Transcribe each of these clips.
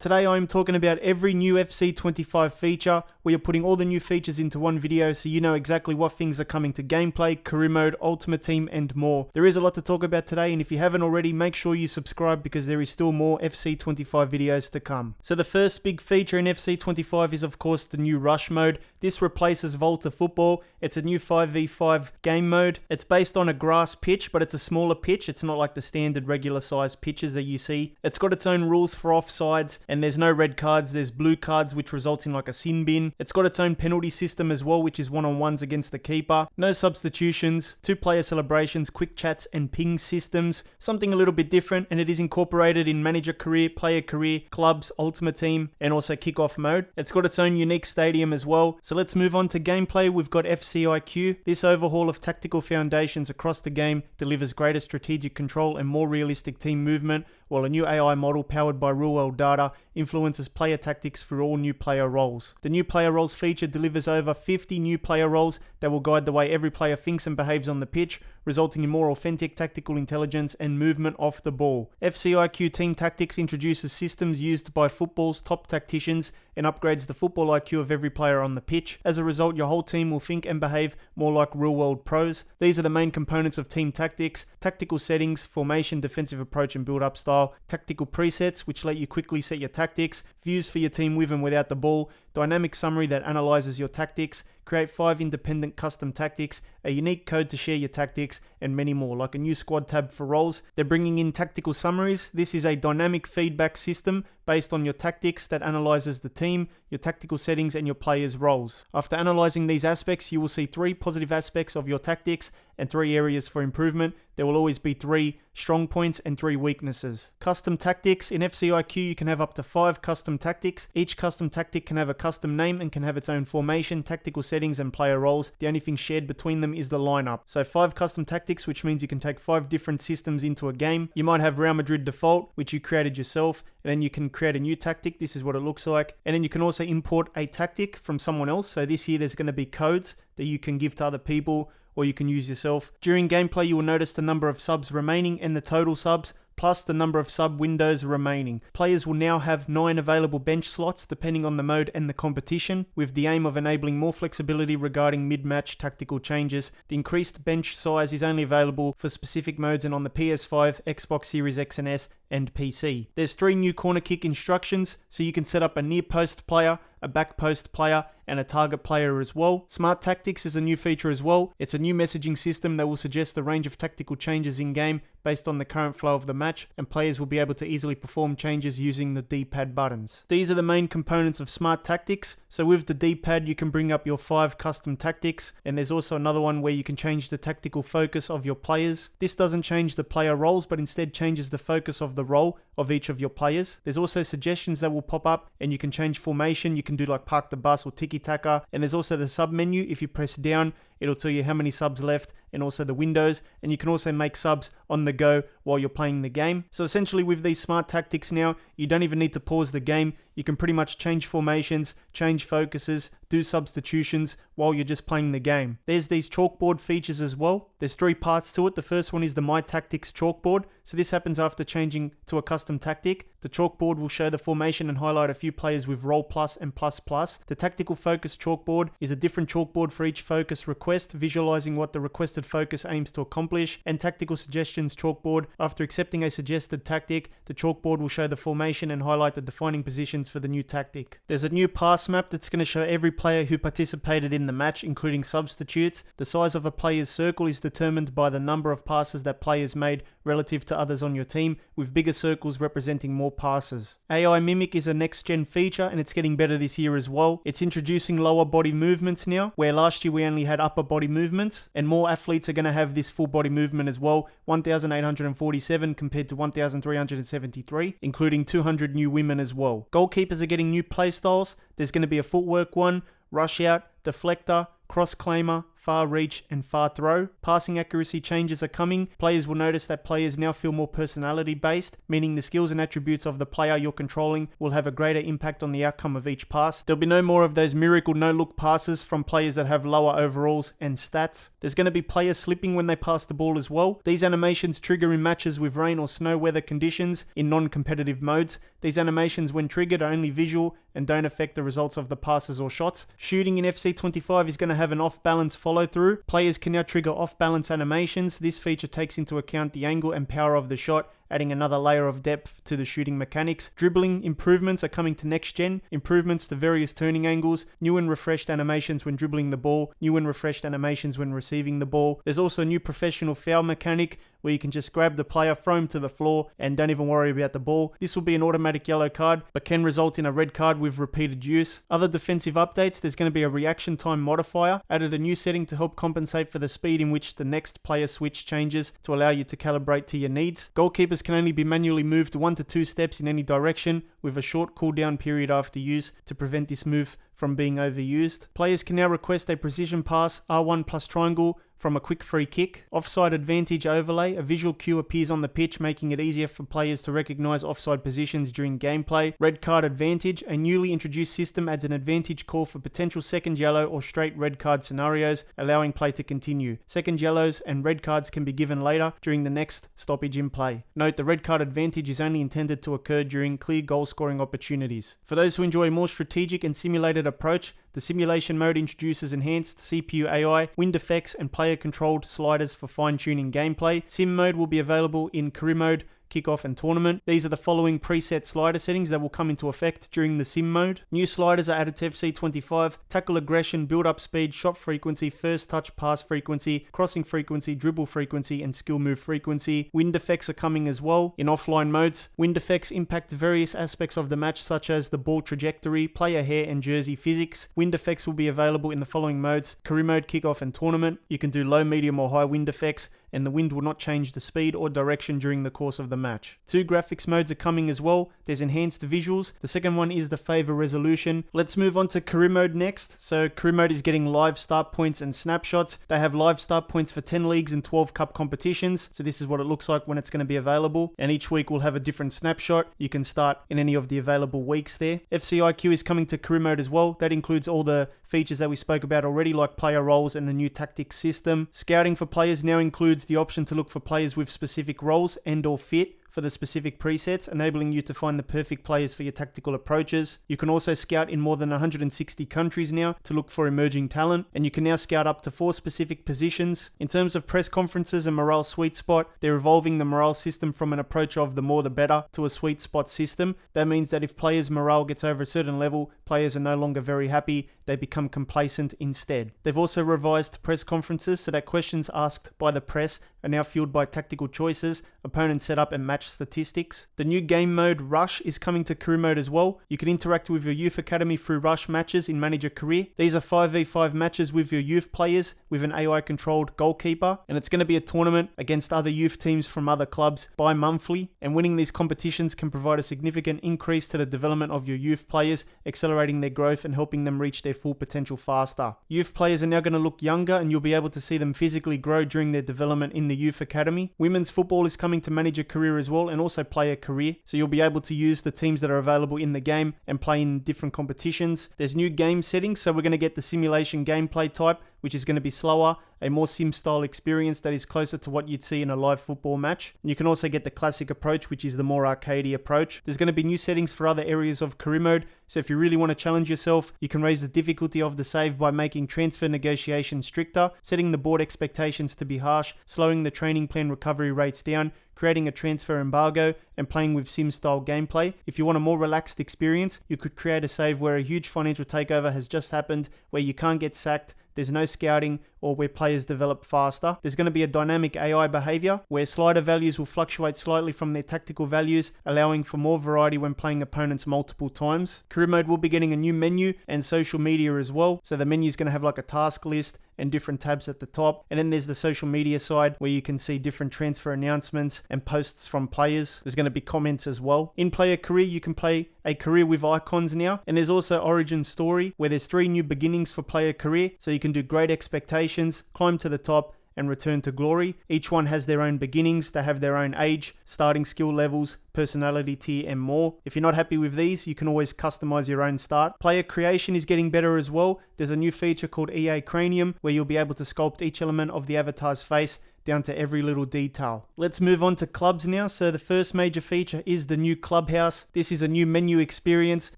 Today I am talking about every new FC25 feature, where you're putting all the new features into one video so you know exactly what things are coming to gameplay, career mode, ultimate team and more. There is a lot to talk about today, and if you haven't already, make sure you subscribe because there is still more FC25 videos to come. So the first big feature in FC25 is of course the new Rush mode. This replaces Volta Football. It's a new 5v5 game mode. It's based on a grass pitch, but it's a smaller pitch. It's not like the standard regular size pitches that you see. It's got its own rules for offsides, and there's no red cards, there's blue cards, which results in like a sin bin. It's got its own penalty system as well, which is one-on-ones against the keeper. No substitutions, 2-player celebrations, quick chats and ping systems. Something a little bit different, and it is incorporated in manager career, player career, clubs, ultimate team, and also kickoff mode. It's got its own unique stadium as well. So let's move on to gameplay. We've got FCIQ. This overhaul of tactical foundations across the game delivers greater strategic control and more realistic team movement, while a new AI model powered by real-world data influences player tactics through all new player roles. The new player roles feature delivers over 50 new player roles that will guide the way every player thinks and behaves on the pitch, resulting in more authentic tactical intelligence and movement off the ball. FCIQ Team Tactics introduces systems used by football's top tacticians and upgrades the football IQ of every player on the pitch. As a result, your whole team will think and behave more like real-world pros. These are the main components of Team Tactics: tactical settings, formation, defensive approach and build-up style, tactical presets, which let you quickly set your tactics, views for your team with and without the ball, dynamic summary that analyzes your tactics, create 5 independent custom tactics, a unique code to share your tactics, and many more, like a new squad tab for roles. They're bringing in tactical summaries. This is a dynamic feedback system based on your tactics that analyzes the team, your tactical settings, and your players' roles. After analyzing these aspects, you will see 3 positive aspects of your tactics and 3 areas for improvement. There will always be 3 strong points and 3 weaknesses. Custom tactics. In FCIQ, you can have up to 5 custom tactics. Each custom tactic can have a custom name and can have its own formation, tactical settings, and player roles. The only thing shared between them is the lineup. So 5 custom tactics, which means you can take 5 different systems into a game. You might have Real Madrid default, which you created yourself, and then you can create a new tactic. This is what it looks like. And then you can also import a tactic from someone else. So this here, there's going to be codes that you can give to other people, or you can use yourself. During gameplay, you will notice the number of subs remaining and the total subs, plus the number of sub windows remaining. Players will now have 9 available bench slots depending on the mode and the competition, with the aim of enabling more flexibility regarding mid-match tactical changes. The increased bench size is only available for specific modes and on the PS5, Xbox Series X and S, and PC. There's 3 new corner kick instructions, so you can set up a near post player, a back post player, and a target player as well. Smart Tactics is a new feature as well. It's a new messaging system that will suggest a range of tactical changes in game based on the current flow of the match, and players will be able to easily perform changes using the D-pad buttons. These are the main components of Smart Tactics. So with the D-pad, you can bring up your 5 custom tactics, and there's also another one where you can change the tactical focus of your players. This doesn't change the player roles, but instead changes the focus of the role of each of your players. There's also suggestions that will pop up, and you can change formation. You can do like park the bus or tiki-taka, and there's also the sub menu. If you press down, it'll tell you how many subs left and also the windows, and you can also make subs on the go while you're playing the game. So essentially with these smart tactics now, you don't even need to pause the game. You can pretty much change formations, change focuses, do substitutions while you're just playing the game. There's these chalkboard features as well. There's 3 parts to it. The first one is the My Tactics chalkboard. So this happens after changing to a custom tactic. The chalkboard will show the formation and highlight a few players with role plus and plus plus. The tactical focus chalkboard is a different chalkboard for each focus request, visualizing what the requested focus aims to accomplish. And tactical suggestions chalkboard. After accepting a suggested tactic, the chalkboard will show the formation and highlight the defining positions for the new tactic. There's a new pass map that's going to show every player who participated in the match, including substitutes. The size of a player's circle is determined by the number of passes that players made relative to others on your team, with bigger circles representing more passes. AI Mimic is a next-gen feature, and it's getting better this year as well. It's introducing lower body movements now, where last year we only had upper body movements, and more athletes are going to have this full body movement as well. 1,847 compared to 1,373, including 200 new women as well. Goalkeepers are getting new playstyles. There's going to be a footwork one, rush out, deflector, cross claimer, far reach, and far throw. Passing accuracy changes are coming. Players will notice that players now feel more personality based, meaning the skills and attributes of the player you're controlling will have a greater impact on the outcome of each pass. There'll be no more of those miracle no-look passes from players that have lower overalls and stats. There's going to be players slipping when they pass the ball as well. These animations trigger in matches with rain or snow weather conditions in non-competitive modes. These animations, when triggered, are only visual and don't affect the results of the passes or shots. Shooting in FC25 is going to have an off-balance follow-through. Players can now trigger off-balance animations. This feature takes into account the angle and power of the shot, adding another layer of depth to the shooting mechanics. Dribbling improvements are coming to next gen. Improvements to various turning angles, new and refreshed animations when dribbling the ball, new and refreshed animations when receiving the ball. There's also a new professional foul mechanic where you can just grab the player, throw him to the floor, and don't even worry about the ball. This will be an automatic yellow card, but can result in a red card with repeated use. Other defensive updates, there's going to be a reaction time modifier, added a new setting to help compensate for the speed in which the next player switch changes to allow you to calibrate to your needs. Goalkeepers can only be manually moved 1 to 2 steps in any direction, with a short cooldown period after use to prevent this move from being overused. Players can now request a precision pass, R1 plus triangle, from a quick free kick. Offside advantage overlay. A visual cue appears on the pitch, making it easier for players to recognize offside positions during gameplay. Red card advantage. A newly introduced system adds an advantage call for potential second yellow or straight red card scenarios, allowing play to continue. Second yellows and red cards can be given later during the next stoppage in play. Note, the red card advantage is only intended to occur during clear goal scoring opportunities. For those who enjoy a more strategic and simulated approach, the simulation mode introduces enhanced CPU AI, wind effects, and player-controlled sliders for fine-tuning gameplay. Sim mode will be available in career mode, kickoff, and tournament. These are the following preset slider settings that will come into effect during the sim mode. New sliders are added to FC25, tackle aggression, build-up speed, shot frequency, first touch pass frequency, crossing frequency, dribble frequency, and skill move frequency. Wind effects are coming as well in offline modes. Wind effects impact various aspects of the match, such as the ball trajectory, player hair, and jersey physics. Wind effects will be available in the following modes: career mode, kickoff, and tournament. You can do low, medium, or high wind effects, and the wind will not change the speed or direction during the course of the match. 2 graphics modes are coming as well. There's enhanced visuals. The second one is the favor resolution. Let's move on to career mode next. So career mode is getting live start points and snapshots. They have live start points for 10 leagues and 12 cup competitions. So this is what it looks like when it's going to be available. And each week will have a different snapshot. You can start in any of the available weeks there. FCIQ is coming to career mode as well. That includes all the features that we spoke about already, like player roles and the new tactics system. Scouting for players now includes the option to look for players with specific roles and or fit for the specific presets, enabling you to find the perfect players for your tactical approaches. You can also scout in more than 160 countries now to look for emerging talent, and you can now scout up to 4 specific positions. In terms of press conferences and morale sweet spot, they're evolving the morale system from an approach of the more the better to a sweet spot system. That means that if players' morale gets over a certain level, players are no longer very happy, they become complacent instead. They've also revised press conferences so that questions asked by the press are now fueled by tactical choices, opponent setup, and match statistics. The new game mode Rush is coming to career mode as well. You can interact with your youth academy through Rush matches in Manager Career. These are 5v5 matches with your youth players with an AI controlled goalkeeper, and it's going to be a tournament against other youth teams from other clubs bi-monthly, and winning these competitions can provide a significant increase to the development of your youth players, accelerating their growth and helping them reach their full potential faster. Youth players are now going to look younger, and you'll be able to see them physically grow during their development in the youth academy. Women's football is coming to Manager Career as well, and also Player Career, so you'll be able to use the teams that are available in the game and play in different competitions. There's new game settings, so we're going to get the simulation gameplay type, which is going to be slower, a more sim-style experience that is closer to what you'd see in a live football match. And you can also get the classic approach, which is the more arcadey approach. There's going to be new settings for other areas of career mode, so if you really want to challenge yourself, you can raise the difficulty of the save by making transfer negotiation stricter, setting the board expectations to be harsh, slowing the training plan recovery rates down, creating a transfer embargo, and playing with sim-style gameplay. If you want a more relaxed experience, you could create a save where a huge financial takeover has just happened, where you can't get sacked, there's no scouting, or where players develop faster. There's going to be a dynamic AI behavior where slider values will fluctuate slightly from their tactical values, allowing for more variety when playing opponents multiple times. Career mode will be getting a new menu and social media as well. So the menu is going to have like a task list and different tabs at the top. And then there's the social media side where you can see different transfer announcements and posts from players. There's going to be comments as well. In Player Career, you can play a career with icons now. And there's also Origin Story where there's 3 new beginnings for Player Career. So you can do Great Expectations, generations, climb to the top, and return to glory. Each one has their own beginnings, they have their own age, starting skill levels, personality tier, and more. If you're not happy with these, you can always customize your own start. Player creation is getting better as well. There's a new feature called EA Cranium where you'll be able to sculpt each element of the avatar's face down to every little detail. Let's move on to clubs now. So the first major feature is the new Clubhouse. This is a new menu experience.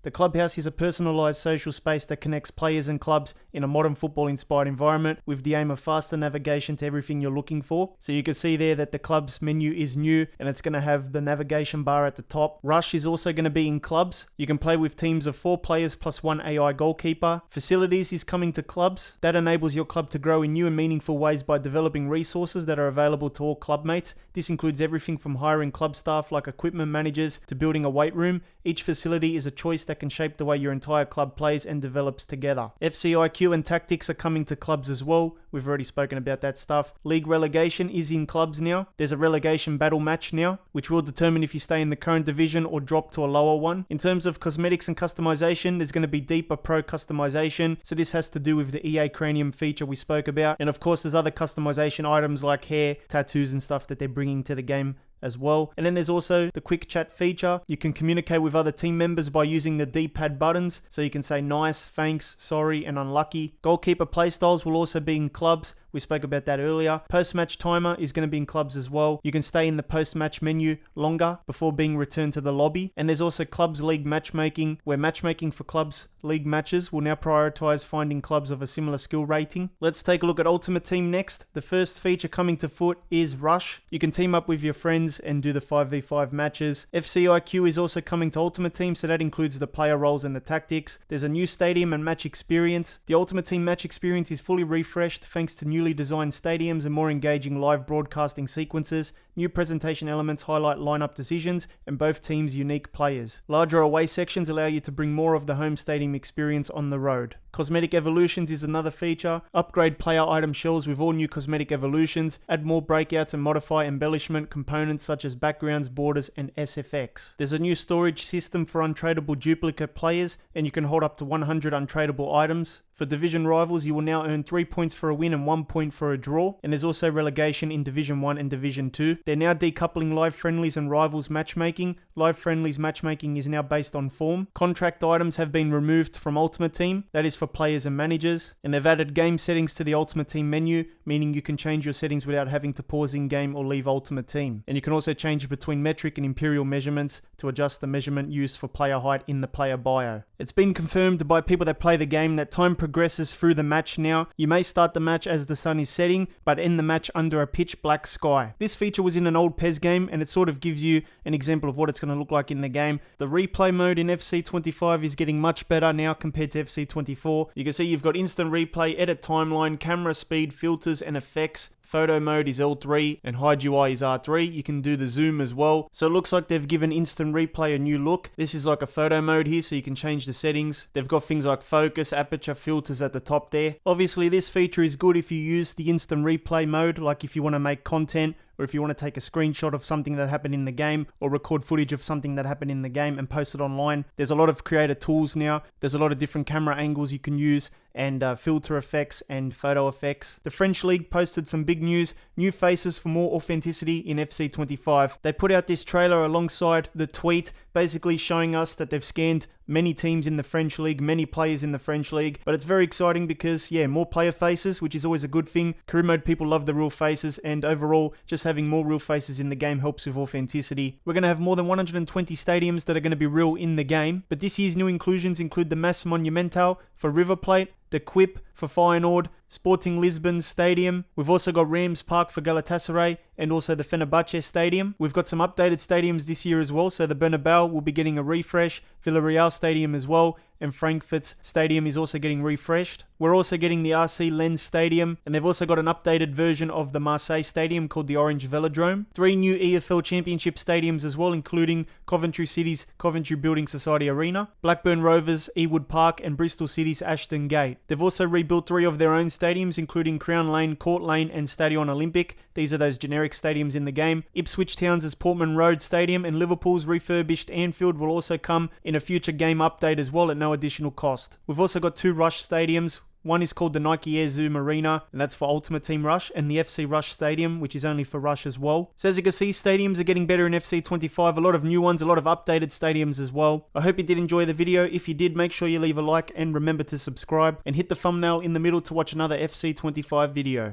The Clubhouse is a personalized social space that connects players and clubs in a modern football inspired environment with the aim of faster navigation to everything you're looking for. So you can see there that the clubs menu is new and it's going to have the navigation bar at the top. Rush is also going to be in clubs. You can play with teams of 4 players plus 1 AI goalkeeper. Facilities is coming to clubs. That enables your club to grow in new and meaningful ways by developing resources that are available to all club mates. This includes everything from hiring club staff like equipment managers to building a weight room. Each facility is a choice that can shape the way your entire club plays and develops together. FC IQ and tactics are coming to clubs as well. We've already spoken about that stuff. League relegation is in clubs now. There's a relegation battle match now, which will determine if you stay in the current division or drop to a lower one. In terms of cosmetics and customization, there's going to be deeper pro customization. So this has to do with the EA Cranium feature we spoke about. And of course, there's other customization items like hair, tattoos and stuff that they're bringing to the game as well. And then there's also the quick chat feature. You can communicate with other team members by using the D-pad buttons. So you can say nice, thanks, sorry, and unlucky. Goalkeeper playstyles will also be in clubs. We spoke about that earlier. Post-match timer is going to be in clubs as well. You can stay in the post-match menu longer before being returned to the lobby. And there's also clubs league matchmaking, where matchmaking for clubs league matches will now prioritize finding clubs of a similar skill rating. Let's take a look at Ultimate Team next. The first feature coming to foot is Rush. You can team up with your friends and do the 5v5 matches. FC IQ is also coming to Ultimate Team, so that includes the player roles and the tactics. There's a new stadium and match experience. The Ultimate Team match experience is fully refreshed thanks to newly designed stadiums and more engaging live broadcasting sequences. New presentation elements highlight lineup decisions and both teams' unique players. Larger away sections allow you to bring more of the home stadium experience on the road. Cosmetic evolutions is another feature. Upgrade player item shells with all new cosmetic evolutions. Add more breakouts and modify embellishment components such as backgrounds, borders, and SFX. There's a new storage system for untradeable duplicate players, and you can hold up to 100 untradeable items. For division rivals, you will now earn 3 points for a win and 1 point for a draw. And there's also relegation in Division 1 and Division 2. They're now decoupling live friendlies and rivals matchmaking. Live friendlies matchmaking is now based on form. Contract items have been removed from Ultimate Team. That is for players and managers. And they've added game settings to the Ultimate Team menu, meaning you can change your settings without having to pause in-game or leave Ultimate Team. And you can also change between metric and imperial measurements to adjust the measurement used for player height in the player bio. It's been confirmed by people that play the game that time progresses through the match now. You may start the match as the sun is setting, but end the match under a pitch black sky. This feature was in an old PES game, and it sort of gives you an example of what it's going to look like in the game. The replay mode in FC25 is getting much better now compared to FC24. You can see you've got instant replay, edit timeline, camera speed, filters, and effects. Photo mode is L3 and hide UI is R3. You can do the zoom as well. So it looks like they've given instant replay a new look. This is like a photo mode here, so you can change the settings. They've got things like focus, aperture, filters at the top there. Obviously this feature is good if you use the instant replay mode, like if you want to make content, or if you want to take a screenshot of something that happened in the game, or record footage of something that happened in the game and post it online. There's a lot of creator tools now. There's a lot of different camera angles you can use, and filter effects and photo effects. The French League posted some big news, new faces for more authenticity in FC25. They put out this trailer alongside the tweet, basically showing us that they've scanned many teams in the French League, many players in the French League, but it's very exciting because, yeah, more player faces, which is always a good thing. Career mode people love the real faces, and overall, just having more real faces in the game helps with authenticity. We're going to have more than 120 stadiums that are going to be real in the game, but this year's new inclusions include the Mas Monumental for River Plate, the Quip for Feyenoord, Sporting Lisbon's stadium. We've also got Rams Park for Galatasaray and also the Fenerbahce stadium. We've got some updated stadiums this year as well, so the Bernabeu will be getting a refresh, Villarreal stadium as well, and Frankfurt's stadium is also getting refreshed. We're also getting the RC Lens stadium, and they've also got an updated version of the Marseille stadium called the Orange Velodrome. 3 new EFL Championship stadiums as well, including Coventry City's Coventry Building Society Arena, Blackburn Rovers' Ewood Park, and Bristol City's Ashton Gate. They've also rebuilt 3 of their own stadiums, including Crown Lane, Court Lane, and Stadion Olympic. These are those generic stadiums in the game. Ipswich Town's Portman Road Stadium and Liverpool's refurbished Anfield will also come in a future game update as well at no additional cost. We've also got 2 Rush stadiums, One is called the Nike Air Zoom Arena, and that's for Ultimate Team Rush, and the FC Rush Stadium, which is only for Rush as well. So as you can see, stadiums are getting better in FC25, a lot of new ones, a lot of updated stadiums as well. I hope you did enjoy the video. If you did, make sure you leave a like and remember to subscribe, and hit the thumbnail in the middle to watch another FC25 video.